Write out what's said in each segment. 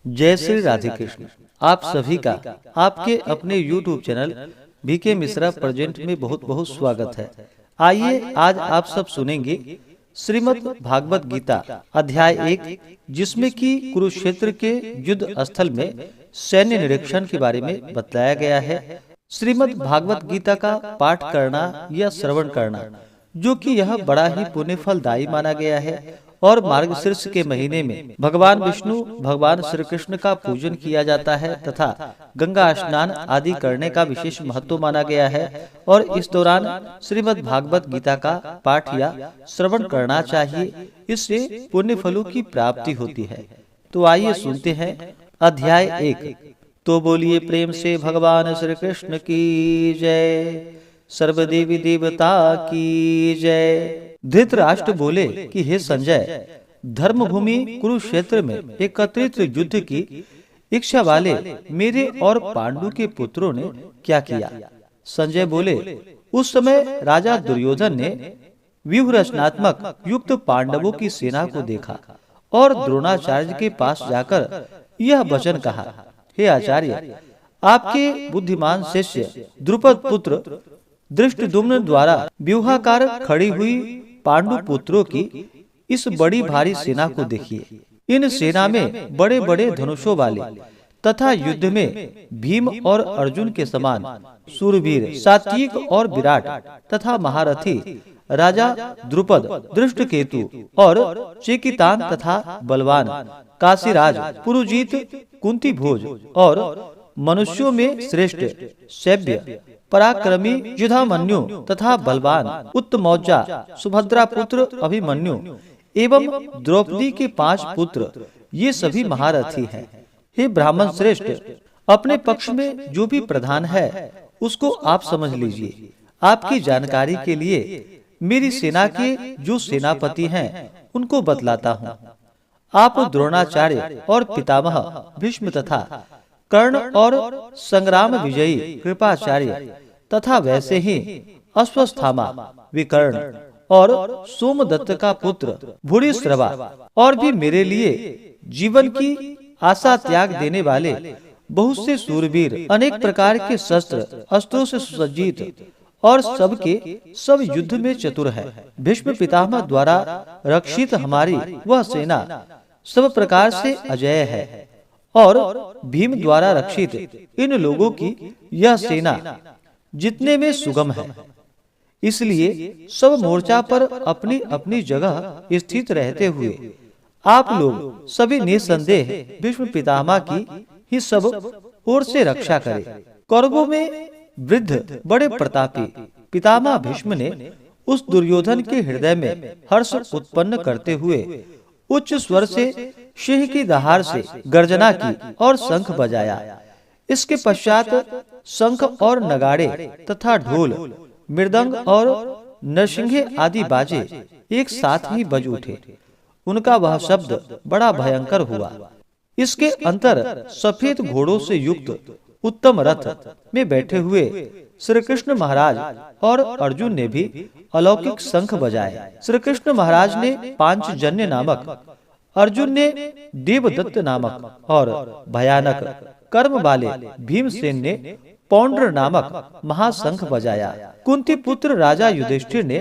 जय श्री राधे कृष्ण। आप सभी का आपके अपने YouTube channel BK Mishra present में बहुत बहुत स्वागत है। आइए आज आप सब सुनेंगे श्रीमद् भागवत गीता अध्याय 1, जिसमें कि कुरुक्षेत्र के युद्ध स्थल में सैन्य निरीक्षण के बारे में बताया गया है। श्रीमद् भागवत गीता का पाठ करना या श्रवण करना, जो कि यह बड़ा ही पुण्य फलदायी माना गया है और मार्गशीर्ष के महीने में भगवान विष्णु भगवान श्री कृष्ण का पूजन किया जाता है तथा गंगा स्नान आदि करने का विशेष महत्व माना गया है और इस दौरान श्रीमद् भागवत गीता का पाठ या श्रवण करना चाहिए। इससे पुण्य फलों की प्राप्ति होती है। तो आइए सुनते हैं अध्याय 1। तो बोलिए प्रेम से भगवान श्री कृष्ण की जय, सर्वदेवी देवता की जय। धृतराष्ट्र बोले कि हे संजय, धर्मभूमि कुरुक्षेत्र में एकत्रित युद्ध की इच्छा वाले मेरे और पांडु के पुत्रों ने क्या किया। संजय बोले, उस समय राजा दुर्योधन ने व्यूह रचनात्मक युक्त पांडवों की सेना को देखा और द्रोणाचार्य के पास जाकर यह वचन कहा, हे आचार्य, आपके बुद्धिमान शिष्य द्रुपद पुत्र धृष्टद्युम्न द्वारा व्यूहाकार खड़ी हुई पांडु पुत्रों की इस बड़ी भारी सेना को देखिए। इन सेना में बड़े बड़े धनुषों वाले तथा युद्ध में भीम और अर्जुन के समान सूरवीर, सात्विक और विराट तथा महारथी राजा द्रुपद, दृष्टकेतु और चेकितान तथा बलवान काशीराज, पुरुजीत, कुंती भोज और मनुष्यों में श्रेष्ठ सभ्य पराक्रमी युधामन्यु तथा बलवान उत्तमौजा सुभद्रा पुत्र अभिमन्यु एवं द्रौपदी के 5 पुत्र, ये सभी महारथी हैं। हे ब्राह्मण श्रेष्ठ, अपने पक्ष में जो भी प्रधान है उसको आप समझ लीजिए। आपकी जानकारी के लिए मेरी सेना के जो सेनापति हैं उनको बतलाता हूँ। आप द्रोणाचार्य और पितामह भीष्म तथा कर्ण और संग्राम विजयी कृपाचार्य तथा वैसे ही अश्वस्थामा, विकर्ण और सोमदत्त का पुत्र भूरिश्रवा और भी मेरे लिए जीवन की आशा त्याग देने वाले बहुत से सूरवीर, अनेक प्रकार के शस्त्र अस्त्रों से सुसज्जित और सबके सब युद्ध में चतुर है। भीष्म पितामह द्वारा रक्षित हमारी वह सेना सब प्रकार से अजेय है और भीम द्वारा रक्षित इन लोगों की यह सेना जितने में सुगम है। इसलिए सब मोर्चा पर अपनी अपनी जगह स्थित रहते हुए आप लोग सभी निसंदेह भीष्म पितामह की ही सब ओर से रक्षा करें। कौरवों में वृद्ध बड़े प्रतापी पितामह भीष्म ने उस दुर्योधन के हृदय में हर्ष उत्पन्न करते हुए उच्च स्वर से सिंह की दहाड़ से गर्जना की और शंख बजाया। इसके पश्चात शंख और नगाड़े तथा ढोल, मृदंग और नरसिंघे आदि बाजे एक साथ ही बज उठे। उनका वह शब्द बड़ा भयंकर हुआ। इसके अंतर सफेद घोड़ों से युक्त उत्तम रथ में बैठे हुए श्री कृष्ण महाराज और अर्जुन ने भी अलौकिक शंख बजाए। श्री कृष्ण महाराज ने पांचजन्य नामक, अर्जुन ने देवदत्त नामक और भयानक कर्म वाले भीमसेन ने पौंड्र नामक महाशंख बजाया। कुंती पुत्र राजा युधिष्ठिर ने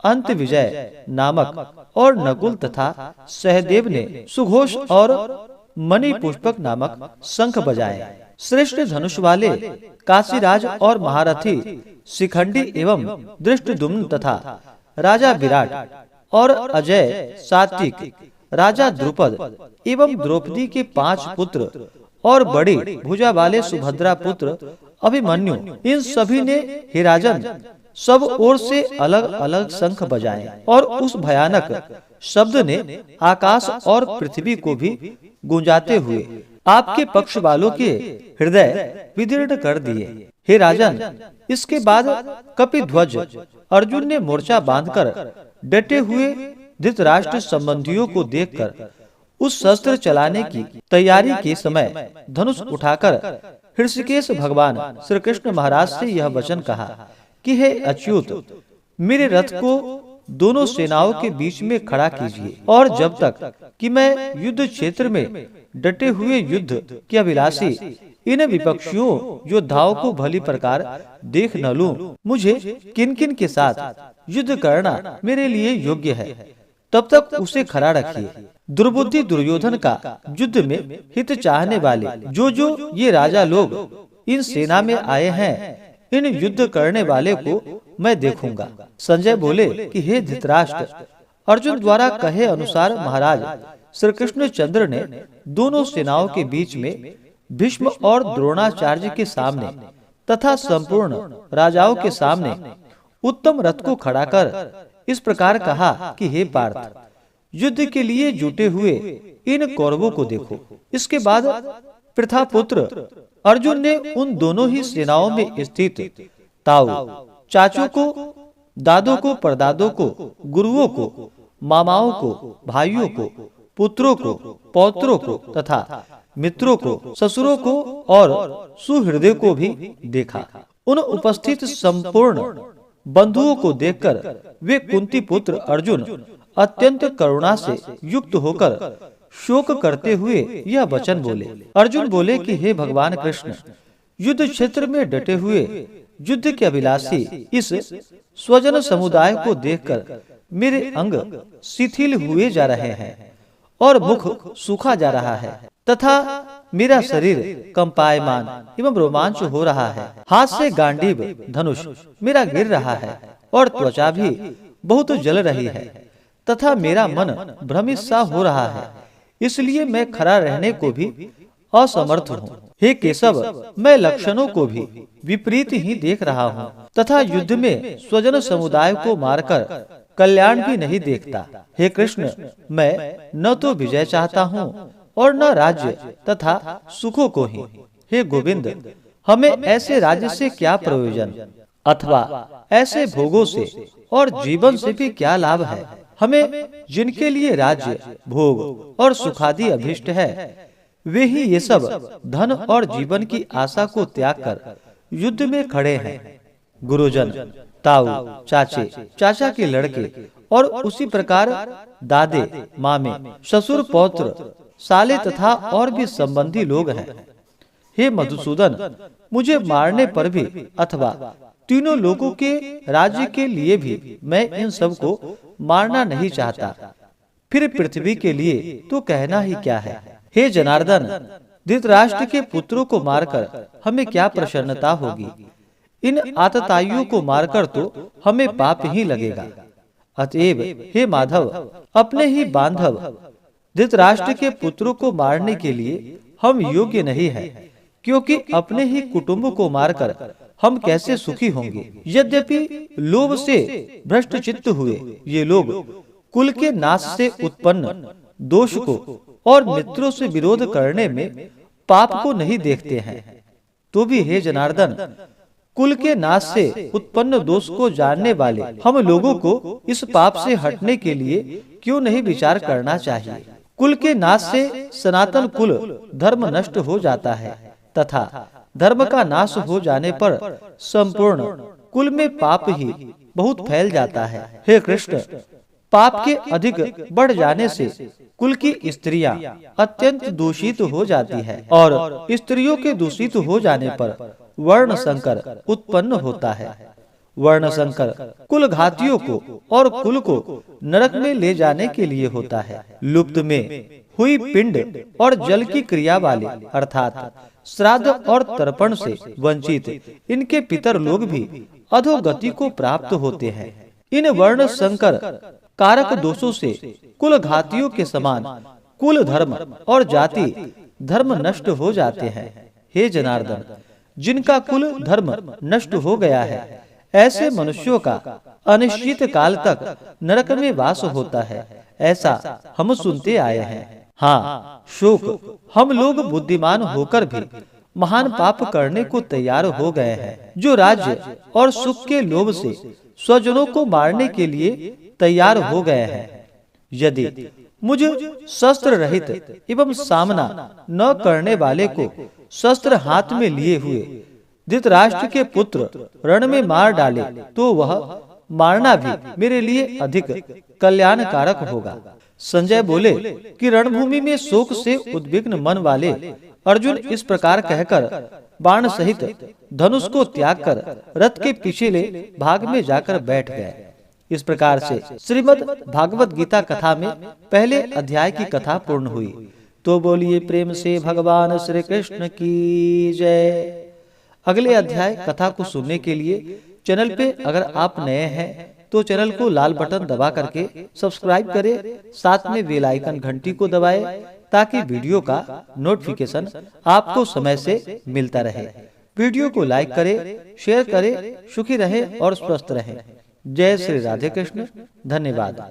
अंत विजय नामक और नकुल तथा सहदेव ने सुघोष और मणि पुष्पक नामक शंख बजाए। श्रेष्ठ धनुष वाले काशीराज और महारथी शिखंडी एवं धृष्टद्युम्न तथा राजा विराट और अजय सात्विक राजा द्रुपद एवं द्रौपदी के 5 पुत्र और बड़ी भुजा वाले सुभद्रा पुत्र अभिमन्यु, इन सभी ने हे राजन सब ओर से अलग अलग शंख बजाए और उस भयानक शब्द ने आकाश और पृथ्वी को भी गूंजाते हुए आपके पक्ष वालों के हृदय विदीर्ण कर दिए। हे राजन, इसके बाद कपिध्वज अर्जुन ने मोर्चा बांधकर डटे हुए धृतराष्ट्र संबंधियों को देखकर उस शस्त्र चलाने की तैयारी के समय धनुष उठाकर हृषिकेश भगवान श्री कृष्ण महाराज से यह वचन कहा कि हे अच्युत, मेरे रथ को दोनों सेनाओं के बीच में खड़ा कीजिए, और जब तक कि मैं युद्ध क्षेत्र में डटे हुए युद्ध के अभिलाषी इन विपक्षियों योद्धाओं को भली प्रकार देख न लूं, मुझे किन किन के साथ युद्ध करना मेरे लिए योग्य है, तब तक उसे खड़ा रखिए। दुर्बुद्धि दुर्योधन का युद्ध में हित चाहने वाले जो ये राजा लोग इन सेना में आए हैं, इन युद्ध करने वाले को मैं देखूंगा। संजय बोले कि हे धृतराष्ट्र, अर्जुन द्वारा कहे अनुसार महाराज श्री कृष्णचंद्र ने दोनों सेनाओं के बीच में भीष्म और द्रोणाचार्य के सामने तथा संपूर्ण राजाओं के सामने उत्तम रथ को खड़ा कर इस प्रकार कहा कि हे पार्थ, युद्ध के लिए जुटे हुए इन कौरवों को देखो। इसके बाद प्रथापुत्र अर्जुन ने उन दोनों ही सेनाओं में स्थित ताऊ, चाचों को, दादों को, परदादों को, गुरुओं को, मामाओं को, भाइयों को, पुत्रों को, पौत्रों को तथा मित्रों को, ससुरों को और सुहृदय को भी देखा। उन उपस्थित संपूर्ण बंधुओं को देखकर वे कुंती पुत्र अर्जुन अत्यंत करुणा से युक्त होकर शोक करते हुए यह वचन बोले। अर्जुन बोले कि हे भगवान कृष्ण, युद्ध क्षेत्र में डटे हुए युद्ध के अभिलाषी इस स्वजन समुदाय को देखकर मेरे अंग शिथिल हुए जा रहे हैं और मुख सूखा जा रहा है तथा मेरा शरीर कंपायमान एवं रोमांच हो रहा है। हाथ से गांडीव धनुष मेरा गिर रहा है और त्वचा भी बहुत जल रही है तथा मेरा मन भ्रमित सा हो रहा है, इसलिए मैं खड़ा रहने को भी असमर्थ हूँ। हे केशव, मैं लक्षणों को भी विपरीत ही देख रहा हूँ तथा युद्ध में स्वजन समुदाय को मारकर कल्याण भी नहीं देखता। हे कृष्ण, मैं न तो विजय चाहता हूँ और न राज्य तथा सुखों को ही। हे गोविंद, हमें ऐसे राज्य से क्या प्रयोजन अथवा ऐसे भोगों से और जीवन से भी क्या लाभ है। हमें जिनके लिए राज्य, भोग और सुखादि अभिष्ट है, वे ही ये सब धन और जीवन की आशा को त्याग कर युद्ध में खड़े हैं। गुरुजन, ताऊ, चाचे, चाचा के लड़के और उसी प्रकार दादे, मामे, ससुर, पौत्र, साले तथा और भी संबंधी लोग हैं। हे मधुसूदन, मुझे मारने पर भी अथवा तीनों लोगों के राज्य के लिए भी मैं इन सब को मारना नहीं चाहता। फिर पृथ्वी के लिए तो कहना ही क्या है। हे जनार्दन, धृतराष्ट्र के पुत्रों को मारकर हमें क्या प्रसन्नता होगी। इन आतताइयों को मारकर तो हमें पाप ही लगेगा। अतएव हे माधव, अपने ही बांधव धृतराष्ट्र के पुत्रों को मारने के लिए हम योग्य नहीं है, क्योंकि अपने ही कुटुंब को मारकर हम कैसे सुखी होंगे। यद्यपि लोभ से भ्रष्ट चित्त हुए ये लोग कुल के नाश से उत्पन्न दोष को और मित्रों से विरोध करने में पाप को नहीं देखते हैं, तो भी हे जनार्दन, कुल के नाश से उत्पन्न दोष को जानने वाले हम लोगों को इस पाप से हटने के लिए क्यों नहीं विचार करना चाहिए। कुल के नाश से सनातन कुल धर्म नष्ट हो जाता है तथा धर्म का नाश हो जाने पर संपूर्ण कुल में पाप ही बहुत फैल जाता है। हे कृष्ण, पाप के अधिक बढ़ जाने से कुल की स्त्रियां अत्यंत दूषित हो जाती है और स्त्रियों के दूषित हो जाने पर वर्ण संकर उत्पन्न होता है। वर्ण संकर कुल घातियों को और कुल को नरक में ले जाने के लिए होता है। लुप्त में हुई पिंड और जल की क्रिया वाले अर्थात श्राद्ध और तर्पण से वंचित इनके पितर लोग भी अधोगति को प्राप्त होते हैं। इन वर्ण संकर कारक दोषों से कुल घातियों के समान कुल धर्म और जाति धर्म नष्ट हो जाते हैं। हे जनार्दन, जिनका कुल धर्म नष्ट हो गया है, ऐसे मनुष्यों का अनिश्चित काल तक नरक में वास होता है, ऐसा हम सुनते आए हैं। हाँ, शोक, हम लोग बुद्धिमान होकर भी महान पाप करने को तैयार हो गए हैं, जो राज्य और सुख के लोभ से स्वजनों को मारने के लिए तैयार हो गए हैं। यदि मुझ शस्त्र रहित एवं सामना न करने वाले को शस्त्र हाथ में लिए हुए धृतराष्ट्र के पुत्र रण में मार डाले, तो वह मारना भी मेरे लिए अधिक कल्याणकारक होगा। संजय बोले कि रणभूमि में शोक से उद्विग्न मन वाले अर्जुन इस प्रकार कहकर बाण सहित धनुष को त्याग कर रथ के पिछले भाग में जाकर बैठ गए। इस प्रकार से श्रीमद् भागवत गीता कथा में पहले अध्याय की कथा पूर्ण हुई। तो बोलिए प्रेम से भगवान श्री कृष्ण की जय। अगले अध्याय कथा को सुनने के लिए चैनल पे अगर आप नए हैं तो चैनल को लाल बटन दबा करके सब्सक्राइब करें, साथ में बेल आइकन घंटी को दबाएं ताकि वीडियो का नोटिफिकेशन आपको समय से मिलता रहे। वीडियो को लाइक करें, शेयर करें। सुखी रहें और स्वस्थ रहें। जय श्री राधे कृष्ण। धन्यवाद।